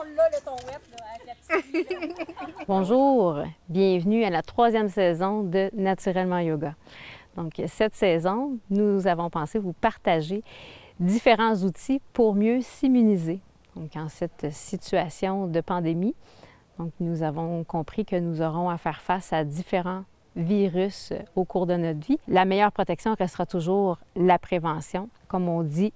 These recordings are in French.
l'a, le ton web, là, avec la petite... Bonjour, bienvenue à la 3e saison de Naturellement Yoga. Donc, cette saison, nous avons pensé vous partager différents outils pour mieux s'immuniser. Donc, en cette situation de pandémie, donc, nous avons compris que nous aurons à faire face à différents virus au cours de notre vie. La meilleure protection restera toujours la prévention. Comme on dit,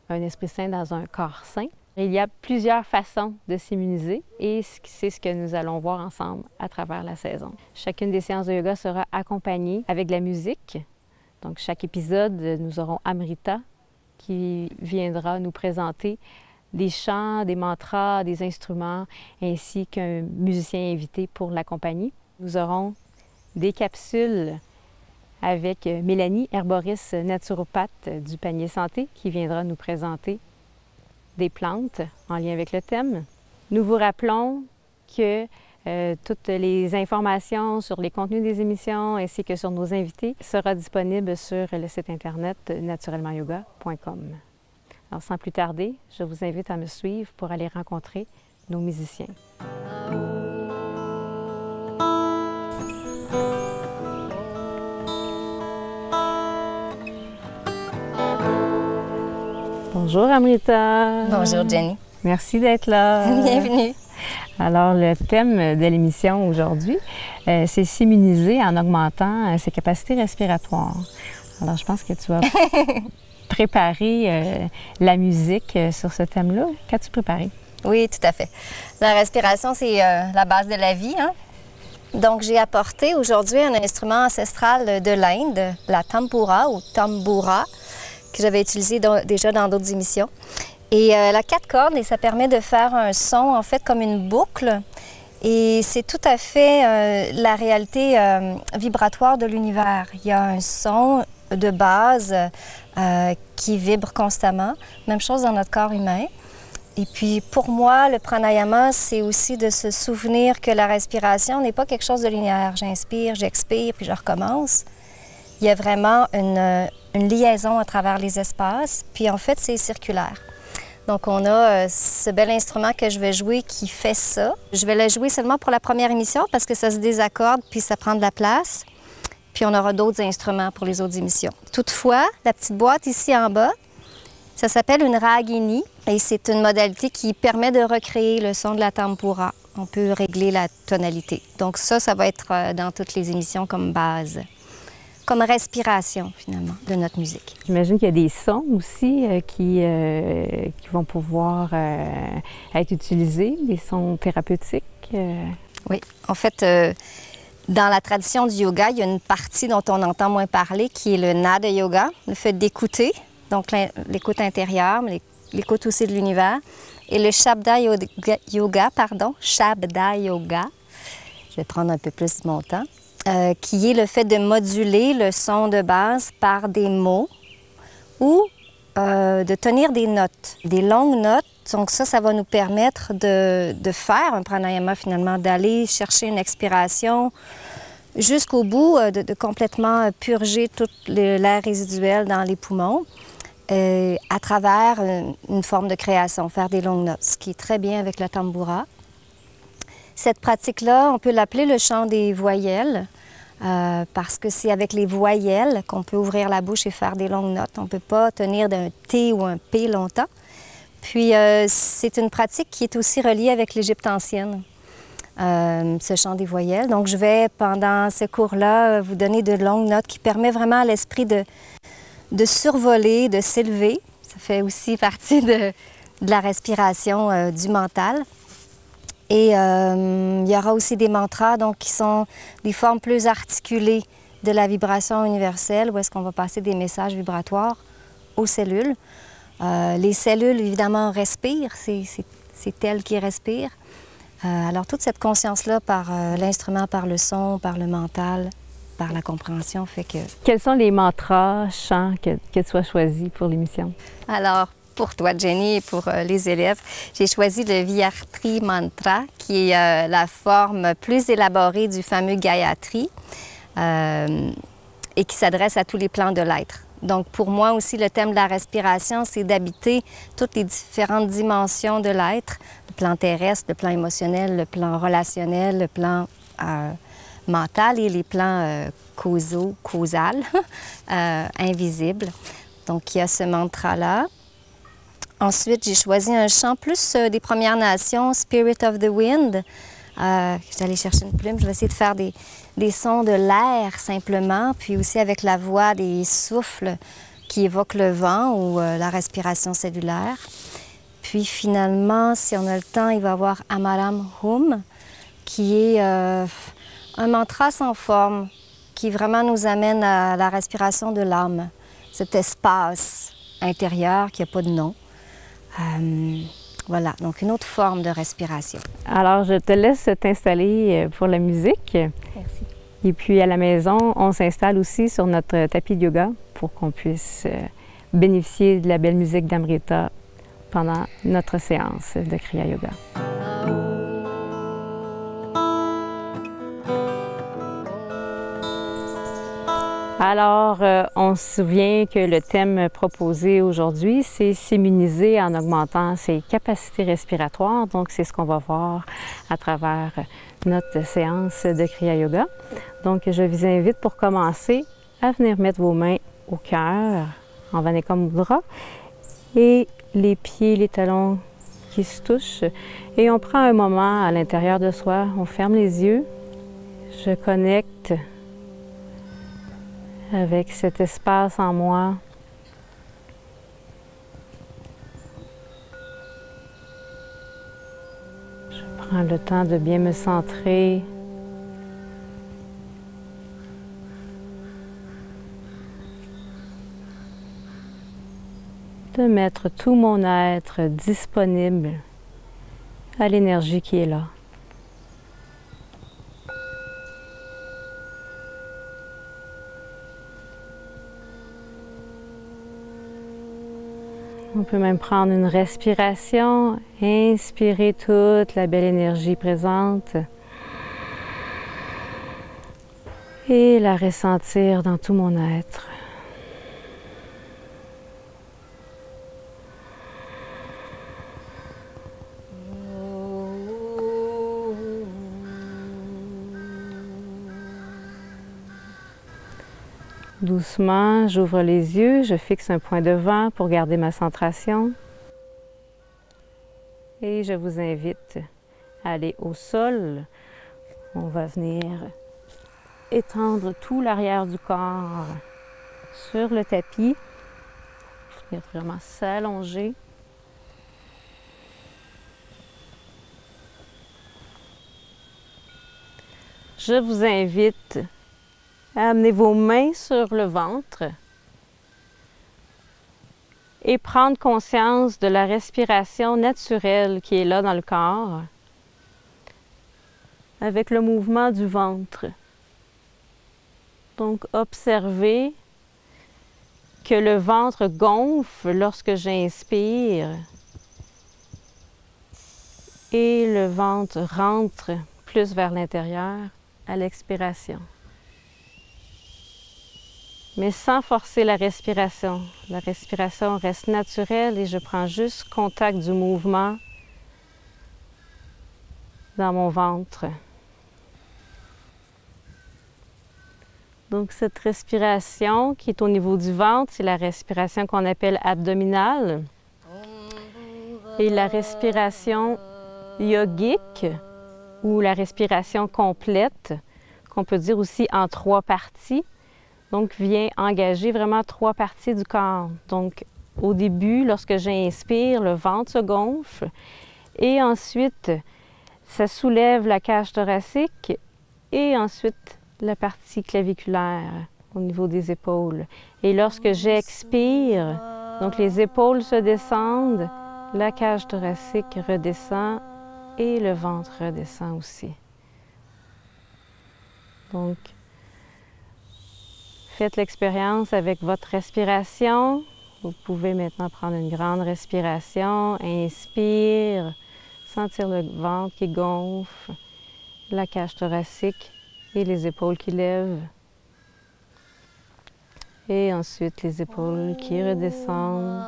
un esprit sain dans un corps sain. Il y a plusieurs façons de s'immuniser et c'est ce que nous allons voir ensemble à travers la saison. Chacune des séances de yoga sera accompagnée avec de la musique. Donc, chaque épisode, nous aurons Amrita qui viendra nous présenter des chants, des mantras, des instruments, ainsi qu'un musicien invité pour l'accompagner. Nous aurons des capsules avec Mélanie, herboriste naturopathe du Panier Santé, qui viendra nous présenter des plantes en lien avec le thème. Nous vous rappelons que toutes les informations sur les contenus des émissions ainsi que sur nos invités sera disponible sur le site internet naturellementyoga.com. Alors, sans plus tarder, je vous invite à me suivre pour aller rencontrer nos musiciens. Bonjour Amrita. Bonjour Jenny. Merci d'être là. Bienvenue. Alors, le thème de l'émission aujourd'hui, c'est s'immuniser en augmentant ses capacités respiratoires. Alors, je pense que tu vas préparer la musique sur ce thème-là. Qu'as-tu préparé? Oui, tout à fait. La respiration, c'est la base de la vie, hein? Donc, j'ai apporté aujourd'hui un instrument ancestral de l'Inde, la tambura ou tambura, que j'avais utilisé déjà dans d'autres émissions. Et elle a 4 cordes et ça permet de faire un son, en fait, comme une boucle. Et c'est tout à fait la réalité vibratoire de l'univers. Il y a un son de base qui vibre constamment. Même chose dans notre corps humain. Et puis, pour moi, le pranayama, c'est aussi de se souvenir que la respiration n'est pas quelque chose de linéaire. J'inspire, j'expire, puis je recommence. Il y a vraiment une liaison à travers les espaces, puis en fait, c'est circulaire. Donc, on a ce bel instrument que je vais jouer qui fait ça. Je vais le jouer seulement pour la première émission parce que ça se désaccorde, puis ça prend de la place. Puis on aura d'autres instruments pour les autres émissions. Toutefois, la petite boîte ici en bas, ça s'appelle une ragini et c'est une modalité qui permet de recréer le son de la tambura. On peut régler la tonalité. Donc ça va être dans toutes les émissions comme base. Comme respiration, finalement, de notre musique. J'imagine qu'il y a des sons aussi qui vont pouvoir être utilisés, des sons thérapeutiques. Oui, en fait, dans la tradition du yoga, il y a une partie dont on entend moins parler qui est le nada yoga, le fait d'écouter, donc l'écoute intérieure, mais l'écoute aussi de l'univers. Et le shabda yoga, je vais prendre un peu plus de mon temps. Qui est le fait de moduler le son de base par des mots ou de tenir des notes, des longues notes. Donc ça va nous permettre de faire un pranayama finalement, d'aller chercher une expiration jusqu'au bout, de complètement purger tout l'air résiduel dans les poumons à travers une forme de création, faire des longues notes, ce qui est très bien avec la tambura. Cette pratique-là, on peut l'appeler le chant des voyelles parce que c'est avec les voyelles qu'on peut ouvrir la bouche et faire des longues notes. On ne peut pas tenir d'un T ou un P longtemps. Puis, c'est une pratique qui est aussi reliée avec l'Égypte ancienne, ce chant des voyelles. Donc, je vais, pendant ce cours-là, vous donner de longues notes qui permettent vraiment à l'esprit de survoler, de s'élever. Ça fait aussi partie de la respiration du mental. Et il y aura aussi des mantras donc, qui sont des formes plus articulées de la vibration universelle, où est-ce qu'on va passer des messages vibratoires aux cellules. Les cellules, évidemment, respirent, c'est elles qui respirent. Alors, toute cette conscience-là par l'instrument, par le son, par le mental, par la compréhension, fait que... Quels sont les mantras, chants que tu as choisis pour l'émission? Alors, pour toi, Jenny, et pour les élèves, j'ai choisi le Vihartri Mantra, qui est la forme plus élaborée du fameux Gayatri et qui s'adresse à tous les plans de l'être. Donc, pour moi aussi, le thème de la respiration, c'est d'habiter toutes les différentes dimensions de l'être, le plan terrestre, le plan émotionnel, le plan relationnel, le plan mental et les plans causal, invisibles. Donc, il y a ce mantra-là. Ensuite, j'ai choisi un chant plus des Premières Nations, Spirit of the Wind. Je vais aller chercher une plume. Je vais essayer de faire des sons de l'air simplement, puis aussi avec la voix des souffles qui évoquent le vent ou la respiration cellulaire. Puis finalement, si on a le temps, il va y avoir Amaram Hum, qui est un mantra sans forme, qui vraiment nous amène à la respiration de l'âme, cet espace intérieur qui n'a pas de nom. Voilà, donc une autre forme de respiration. Alors, je te laisse t'installer pour la musique. Merci. Et puis, à la maison, on s'installe aussi sur notre tapis de yoga pour qu'on puisse bénéficier de la belle musique d'Amrita pendant notre séance de Kriya Yoga. Alors, on se souvient que le thème proposé aujourd'hui, c'est s'immuniser en augmentant ses capacités respiratoires. Donc, c'est ce qu'on va voir à travers notre séance de Kriya Yoga. Donc, je vous invite pour commencer à venir mettre vos mains au cœur, en Vaneka Mudra, et les pieds, les talons qui se touchent. Et on prend un moment à l'intérieur de soi, on ferme les yeux, je connecte avec cet espace en moi. Je prends le temps de bien me centrer. De mettre tout mon être disponible à l'énergie qui est là. On peut même prendre une respiration, inspirer toute la belle énergie présente et la ressentir dans tout mon être. Doucement, j'ouvre les yeux, je fixe un point devant pour garder ma centration. Et je vous invite à aller au sol. On va venir étendre tout l'arrière du corps sur le tapis. Venir vraiment s'allonger. Je vous invite à amener vos mains sur le ventre et prendre conscience de la respiration naturelle qui est là dans le corps avec le mouvement du ventre. Donc, observez que le ventre gonfle lorsque j'inspire et le ventre rentre plus vers l'intérieur à l'expiration. Mais sans forcer la respiration. La respiration reste naturelle et je prends juste contact du mouvement dans mon ventre. Donc cette respiration qui est au niveau du ventre, c'est la respiration qu'on appelle abdominale. Et la respiration yogique ou la respiration complète, qu'on peut dire aussi en 3 parties. Donc, vient engager vraiment 3 parties du corps. Donc, au début, lorsque j'inspire, le ventre se gonfle. Et ensuite, ça soulève la cage thoracique. Et ensuite, la partie claviculaire au niveau des épaules. Et lorsque j'expire, donc les épaules se descendent, la cage thoracique redescend et le ventre redescend aussi. Donc, faites l'expérience avec votre respiration. Vous pouvez maintenant prendre une grande respiration. Inspire, sentir le ventre qui gonfle, la cage thoracique et les épaules qui lèvent. Et ensuite, les épaules qui redescendent,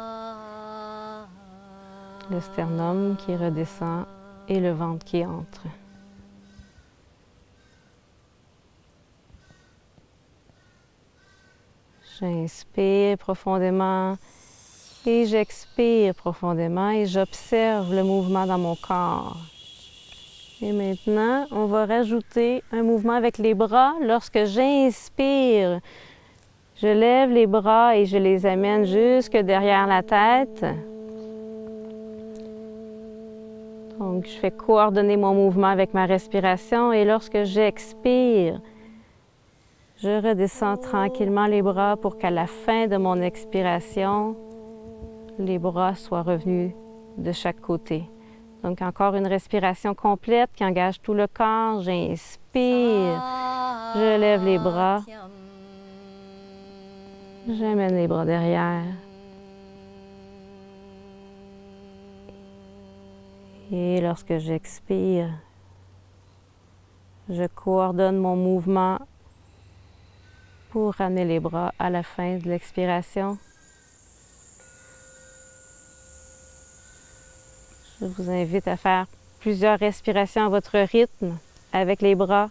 le sternum qui redescend et le ventre qui entre. J'inspire profondément et j'expire profondément et j'observe le mouvement dans mon corps. Et maintenant, on va rajouter un mouvement avec les bras. Lorsque j'inspire, je lève les bras et je les amène jusque derrière la tête. Donc, je fais coordonner mon mouvement avec ma respiration et lorsque j'expire, je redescends tranquillement les bras pour qu'à la fin de mon expiration, les bras soient revenus de chaque côté. Donc, encore une respiration complète qui engage tout le corps. J'inspire, je lève les bras, j'amène les bras derrière. Et lorsque j'expire, je coordonne mon mouvement pour ramener les bras à la fin de l'expiration. Je vous invite à faire plusieurs respirations à votre rythme avec les bras.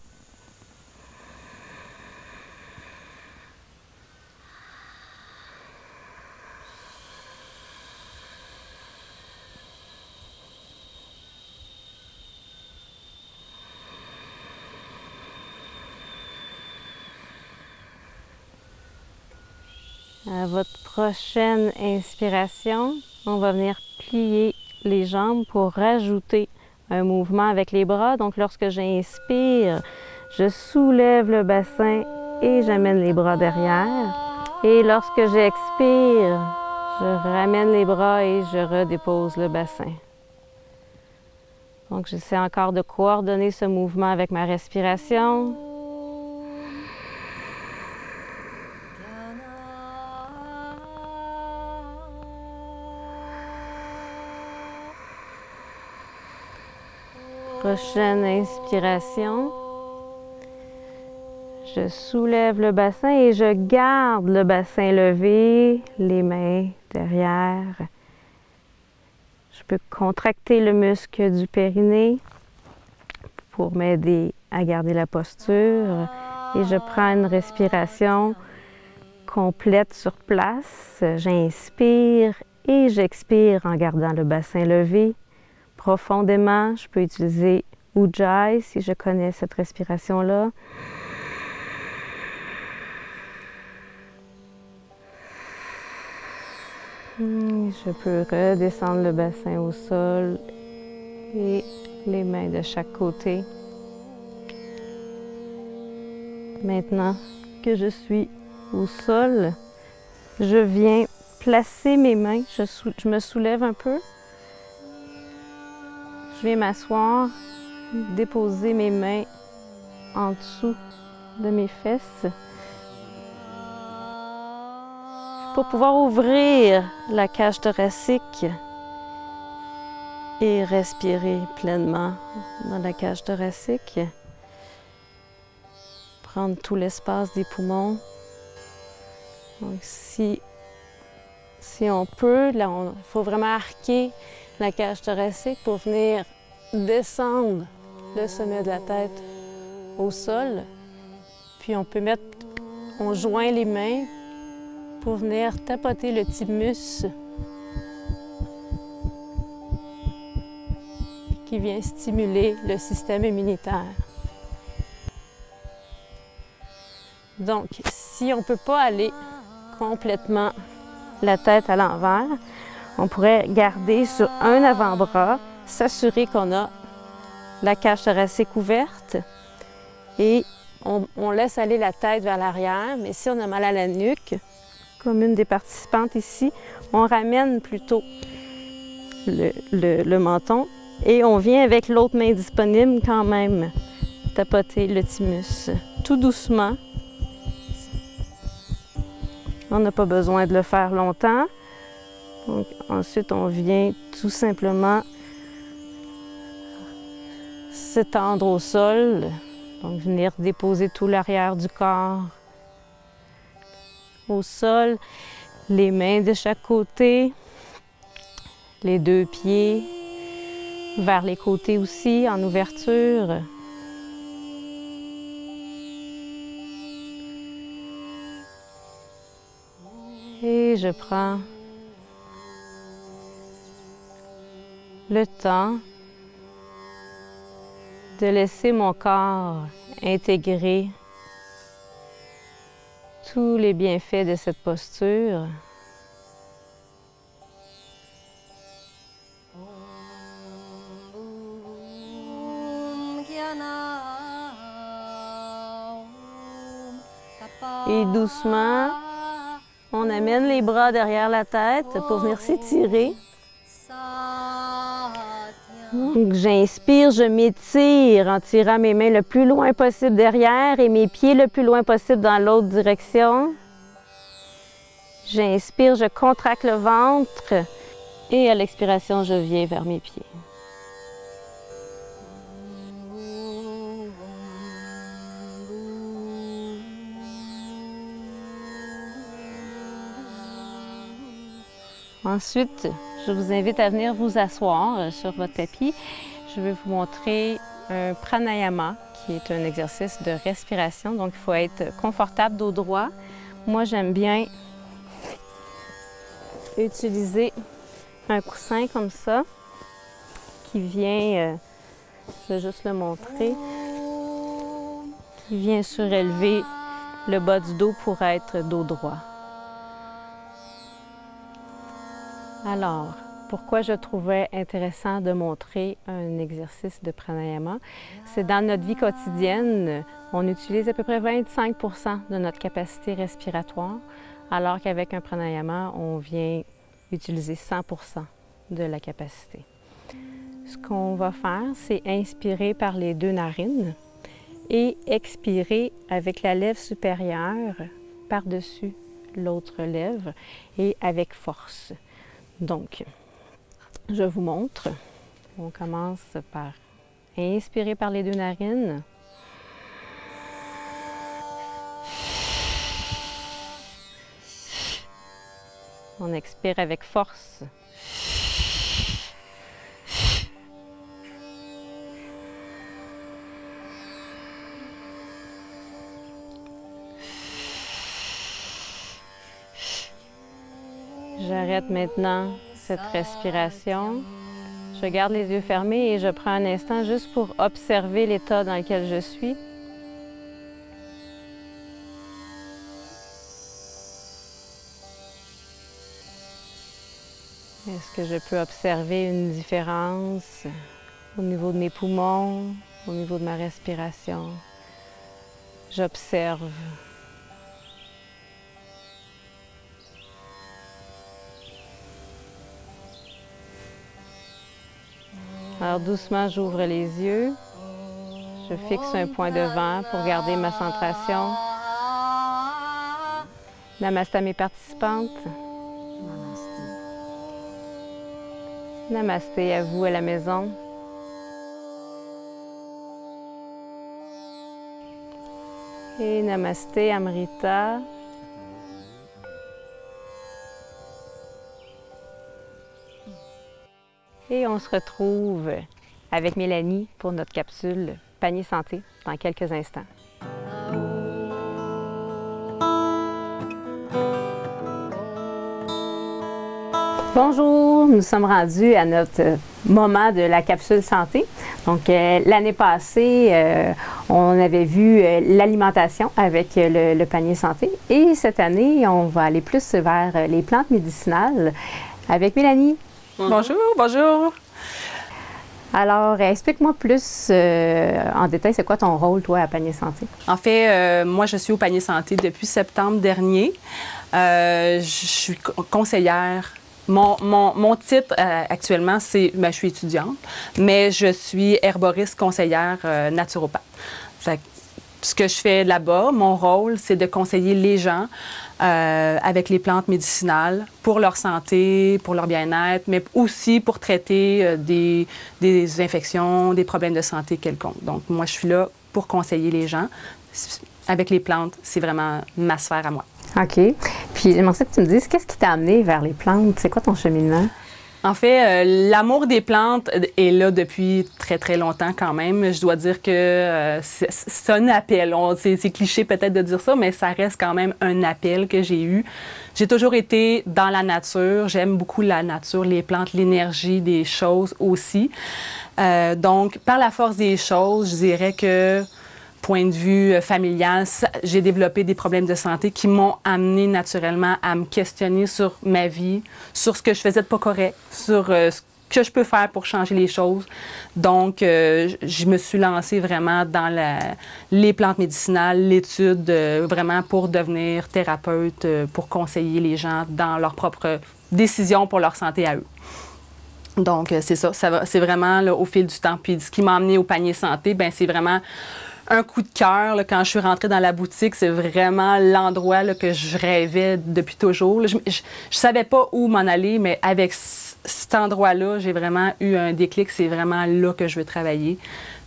À votre prochaine inspiration, on va venir plier les jambes pour rajouter un mouvement avec les bras. Donc, lorsque j'inspire, je soulève le bassin et j'amène les bras derrière. Et lorsque j'expire, je ramène les bras et je redépose le bassin. Donc, j'essaie encore de coordonner ce mouvement avec ma respiration. Prochaine inspiration, je soulève le bassin et je garde le bassin levé, les mains derrière. Je peux contracter le muscle du périnée pour m'aider à garder la posture et je prends une respiration complète sur place. J'inspire et j'expire en gardant le bassin levé. Profondément, je peux utiliser Ujjayi si je connais cette respiration-là. Je peux redescendre le bassin au sol et les mains de chaque côté. Maintenant que je suis au sol, je viens placer mes mains, je me soulève un peu. Je vais m'asseoir, déposer mes mains en dessous de mes fesses pour pouvoir ouvrir la cage thoracique et respirer pleinement dans la cage thoracique. Prendre tout l'espace des poumons. Donc, si on peut, là, il faut vraiment arquer la cage thoracique pour venir descendre le sommet de la tête au sol. Puis on joint les mains pour venir tapoter le thymus qui vient stimuler le système immunitaire. Donc, si on ne peut pas aller complètement la tête à l'envers, on pourrait garder sur un avant-bras, s'assurer qu'on a la cage thoracique ouverte et on laisse aller la tête vers l'arrière. Mais si on a mal à la nuque, comme une des participantes ici, on ramène plutôt le menton et on vient avec l'autre main disponible quand même tapoter le thymus. Tout doucement. On n'a pas besoin de le faire longtemps. Donc, ensuite, on vient tout simplement s'étendre au sol. Donc, venir déposer tout l'arrière du corps. au sol, les mains de chaque côté, les deux pieds vers les côtés aussi en ouverture. Et je prends le temps de laisser mon corps intégrer tous les bienfaits de cette posture. Et doucement, on amène les bras derrière la tête pour venir s'étirer. Donc, j'inspire, je m'étire en tirant mes mains le plus loin possible derrière et mes pieds le plus loin possible dans l'autre direction. J'inspire, je contracte le ventre et à l'expiration, je viens vers mes pieds. Ensuite, je vous invite à venir vous asseoir sur votre tapis. Je vais vous montrer un pranayama, qui est un exercice de respiration. Donc, il faut être confortable, dos droit. Moi, j'aime bien utiliser un coussin comme ça, qui vient, je vais juste le montrer, qui vient surélever le bas du dos pour être dos droit. Alors, pourquoi je trouvais intéressant de montrer un exercice de pranayama? C'est dans notre vie quotidienne, on utilise à peu près 25 % de notre capacité respiratoire, alors qu'avec un pranayama, on vient utiliser 100 % de la capacité. Ce qu'on va faire, c'est inspirer par les deux narines et expirer avec la lèvre supérieure par-dessus l'autre lèvre et avec force. Donc, je vous montre. On commence par inspirer par les deux narines. On expire avec force. J'arrête maintenant cette respiration. Je garde les yeux fermés et je prends un instant juste pour observer l'état dans lequel je suis. Est-ce que je peux observer une différence au niveau de mes poumons, au niveau de ma respiration? J'observe. Alors doucement, j'ouvre les yeux. Je fixe un point devant pour garder ma centration. Namasté à mes participantes. Namasté à vous à la maison. Et namasté Amrita. Et on se retrouve avec Mélanie pour notre capsule Panier Santé dans quelques instants. Bonjour, nous sommes rendus à notre moment de la capsule santé. Donc, l'année passée, on avait vu l'alimentation avec le panier santé. Et cette année, on va aller plus vers les plantes médicinales avec Mélanie. Bonjour, bonjour. Alors, explique-moi plus en détail, c'est quoi ton rôle, toi, à Panier Santé? En fait, moi, je suis au Panier Santé depuis septembre dernier. Je suis conseillère. Mon titre actuellement, c'est, je suis étudiante, mais je suis herboriste conseillère naturopathe. Fait que, ce que je fais là-bas, mon rôle, c'est de conseiller les gens avec les plantes médicinales pour leur santé, pour leur bien-être, mais aussi pour traiter des infections, des problèmes de santé quelconques. Donc, moi, je suis là pour conseiller les gens. Avec les plantes, c'est vraiment ma sphère à moi. OK. Puis j'aimerais ça que tu me dises, qu'est-ce qui t'a amené vers les plantes? C'est quoi ton cheminement? En fait, l'amour des plantes est là depuis très, très longtemps quand même. Je dois dire que c'est un appel. C'est cliché peut-être de dire ça, mais ça reste quand même un appel que j'ai eu. J'ai toujours été dans la nature. J'aime beaucoup la nature, les plantes, l'énergie des choses aussi. Donc, par la force des choses, je dirais que point de vue familial, j'ai développé des problèmes de santé qui m'ont amené naturellement à me questionner sur ma vie, sur ce que je faisais de pas correct, sur ce que je peux faire pour changer les choses. Donc, je me suis lancée vraiment dans les plantes médicinales, l'étude, vraiment pour devenir thérapeute, pour conseiller les gens dans leurs propres décisions pour leur santé à eux. Donc, c'est ça c'est vraiment là, au fil du temps. Puis, ce qui m'a amené au panier santé, bien, c'est vraiment un coup de cœur. Là, quand je suis rentrée dans la boutique, c'est vraiment l'endroit là, que je rêvais depuis toujours. Là, je savais pas où m'en aller, mais avec cet endroit-là, j'ai vraiment eu un déclic. C'est vraiment là que je veux travailler.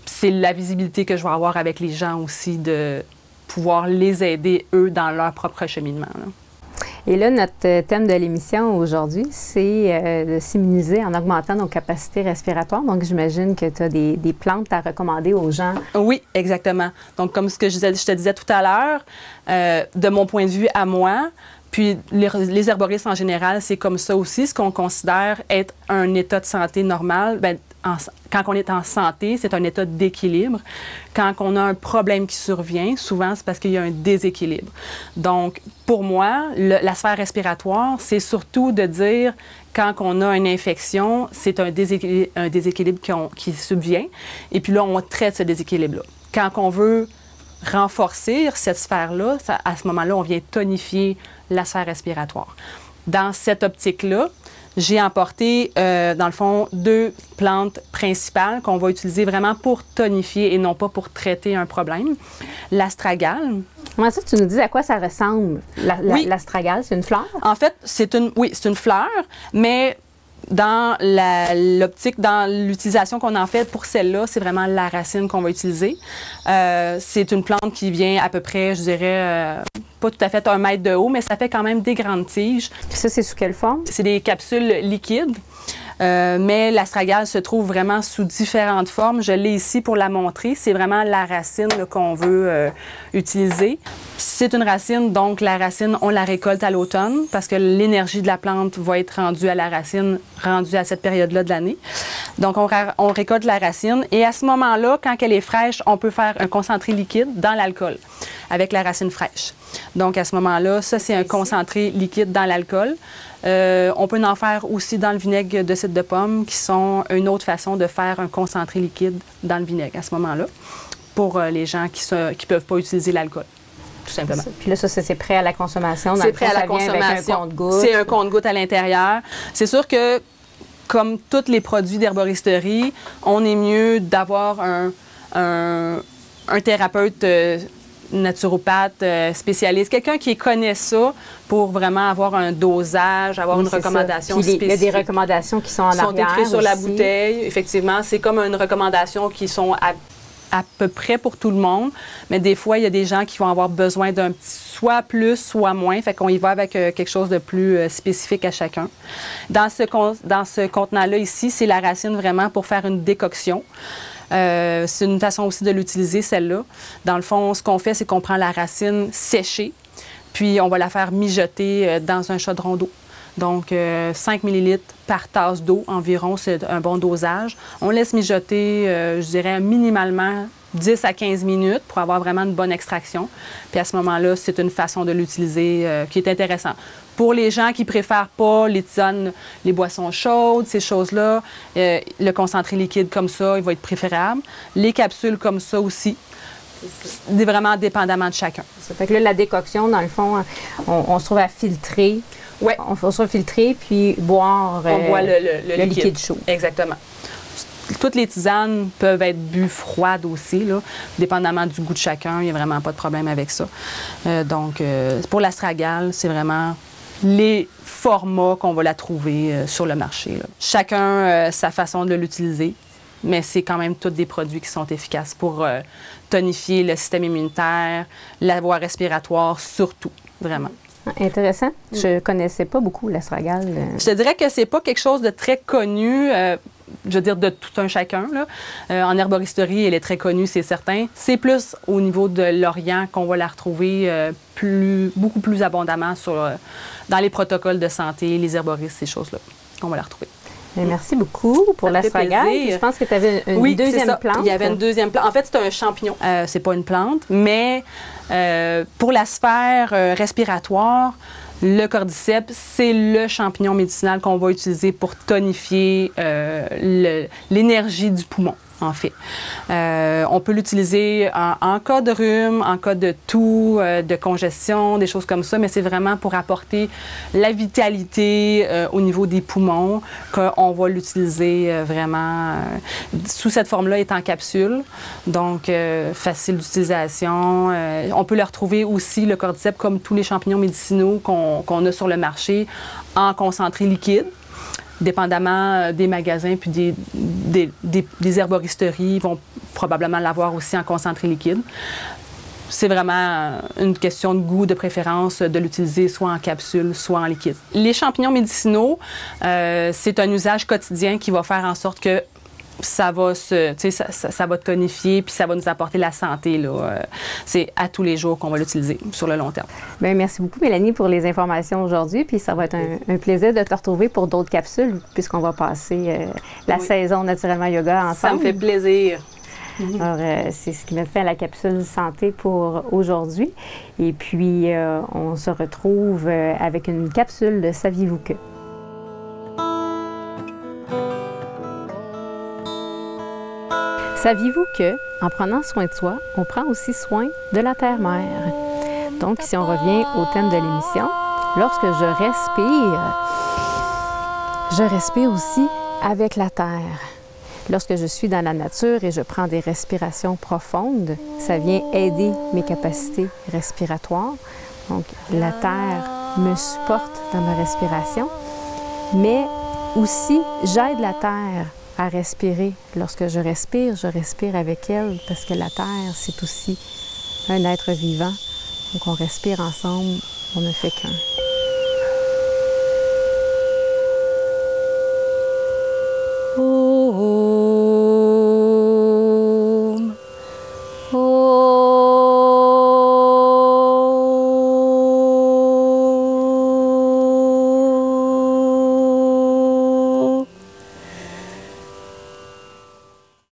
Puis c'est la visibilité que je vais avoir avec les gens aussi, de pouvoir les aider, eux, dans leur propre cheminement. Là. Et là, notre thème de l'émission aujourd'hui, c'est de s'immuniser en augmentant nos capacités respiratoires. Donc, j'imagine que tu as des plantes à recommander aux gens. Oui, exactement. Donc, comme ce que je te disais tout à l'heure, de mon point de vue à moi, puis les herboristes en général, c'est comme ça aussi. Ce qu'on considère être un état de santé normal, bien, quand on est en santé, c'est un état d'équilibre. Quand on a un problème qui survient, souvent, c'est parce qu'il y a un déséquilibre. Donc, pour moi, la sphère respiratoire, c'est surtout de dire, quand on a une infection, c'est un déséquilibre qui subvient. Et puis là, on traite ce déséquilibre-là. Quand on veut renforcer cette sphère-là, à ce moment-là, on vient tonifier la sphère respiratoire. Dans cette optique-là, j'ai emporté, dans le fond, 2 plantes principales qu'on va utiliser vraiment pour tonifier et non pas pour traiter un problème. L'astragale. Comment ça, tu nous dis à quoi ça ressemble? L'astragale, c'est une fleur? En fait, c'est une fleur, mais dans l'optique, dans l'utilisation qu'on en fait pour celle-là, c'est vraiment la racine qu'on va utiliser. C'est une plante qui vient à peu près, je dirais, pas tout à fait 1 mètre de haut, mais ça fait quand même des grandes tiges. Puis ça, c'est sous quelle forme? C'est des capsules liquides. Mais l'astragale se trouve vraiment sous différentes formes. Je l'ai ici pour la montrer. C'est vraiment la racine qu'on veut utiliser. C'est une racine, donc la racine, on la récolte à l'automne parce que l'énergie de la plante va être rendue à la racine, rendue à cette période-là de l'année. Donc, on récolte la racine et à ce moment-là, quand elle est fraîche, on peut faire un concentré liquide dans l'alcool avec la racine fraîche. Donc, à ce moment-là, ça, c'est un concentré liquide dans l'alcool. On peut en faire aussi dans le vinaigre de cidre de pomme, qui sont une autre façon de faire un concentré liquide dans le vinaigre à ce moment-là, pour les gens qui ne peuvent pas utiliser l'alcool, tout simplement. Puis là, ça, c'est prêt à la consommation. C'est prêt à la consommation. C'est un compte-gouttes à l'intérieur. C'est sûr que, comme tous les produits d'herboristerie, on est mieux d'avoir un thérapeute naturopathe, spécialiste, quelqu'un qui connaît ça pour vraiment avoir un dosage, avoir une recommandation spécifique. Il y a des recommandations qui sont en arrière. Sont écrites sur la bouteille. Effectivement, c'est comme une recommandation qui sont à peu près pour tout le monde, mais des fois, il y a des gens qui vont avoir besoin d'un petit soit plus, soit moins, fait qu'on y va avec quelque chose de plus spécifique à chacun. Dans ce contenant-là ici, c'est la racine vraiment pour faire une décoction. C'est une façon aussi de l'utiliser, celle-là. Dans le fond, ce qu'on fait, c'est qu'on prend la racine séchée, puis on va la faire mijoter dans un chaudron d'eau. Donc, 5 ml par tasse d'eau environ, c'est un bon dosage. On laisse mijoter, je dirais, minimalement 10 à 15 minutes pour avoir vraiment une bonne extraction. Puis à ce moment-là, c'est une façon de l'utiliser qui est intéressante. Pour les gens qui préfèrent pas les tisanes, les boissons chaudes, ces choses-là, le concentré liquide comme ça, il va être préférable. Les capsules comme ça aussi, vraiment dépendamment de chacun. Ça fait que là, la décoction, dans le fond, on se trouve à filtrer. Oui. On se trouve à filtrer puis boire on boit le liquide chaud. Exactement. Toutes les tisanes peuvent être bues froides aussi, là, dépendamment du goût de chacun. Il n'y a vraiment pas de problème avec ça. Donc, pour l'astragale, c'est vraiment les formats qu'on va la trouver sur le marché, là. Chacun sa façon de l'utiliser, mais c'est quand même tous des produits qui sont efficaces pour tonifier le système immunitaire, la voie respiratoire surtout, vraiment. Intéressant. Je ne connaissais pas beaucoup l'astragale. Je te dirais que c'est pas quelque chose de très connu, je veux dire de tout un chacun, là. En herboristerie, elle est très connue, c'est certain. C'est plus au niveau de l'Orient qu'on va la retrouver beaucoup plus abondamment dans les protocoles de santé, les herboristes, ces choses-là, qu'on va la retrouver. Bien, merci beaucoup pour l'astragale. Je pense que tu avais une deuxième plante. Il y avait une deuxième plante. En fait, c'est un champignon. C'est pas une plante, mais pour la sphère respiratoire, le cordyceps, c'est le champignon médicinal qu'on va utiliser pour tonifier l'énergie du poumon, en fait. On peut l'utiliser en cas de rhume, en cas de toux, de congestion, des choses comme ça, mais c'est vraiment pour apporter la vitalité au niveau des poumons qu'on va l'utiliser vraiment sous cette forme-là, est en capsule, donc facile d'utilisation. On peut le retrouver aussi, le cordyceps, comme tous les champignons médicinaux qu'on a sur le marché, en concentré liquide. Dépendamment des magasins puis des herboristeries, ils vont probablement l'avoir aussi en concentré liquide. C'est vraiment une question de goût, de préférence, de l'utiliser soit en capsule, soit en liquide. Les champignons médicinaux, c'est un usage quotidien qui va faire en sorte que ça va ça va tonifier puis ça va nous apporter la santé, là. C'est à tous les jours qu'on va l'utiliser sur le long terme. Bien, merci beaucoup, Mélanie, pour les informations aujourd'hui. Puis ça va être un plaisir de te retrouver pour d'autres capsules, puisqu'on va passer la saison Naturellement Yoga ensemble. Ça me fait plaisir. Alors, c'est ce qui m'a fait à la capsule santé pour aujourd'hui. Et puis, on se retrouve avec une capsule de Saviez-vous que? Saviez-vous que, en prenant soin de soi, on prend aussi soin de la terre-mère? Donc, si on revient au thème de l'émission, lorsque je respire aussi avec la terre. Lorsque je suis dans la nature et je prends des respirations profondes, ça vient aider mes capacités respiratoires. Donc, la terre me supporte dans ma respiration, mais aussi j'aide la terre à respirer. Lorsque je respire avec elle, parce que la terre, c'est aussi un être vivant. Donc, on respire ensemble, on ne fait qu'un.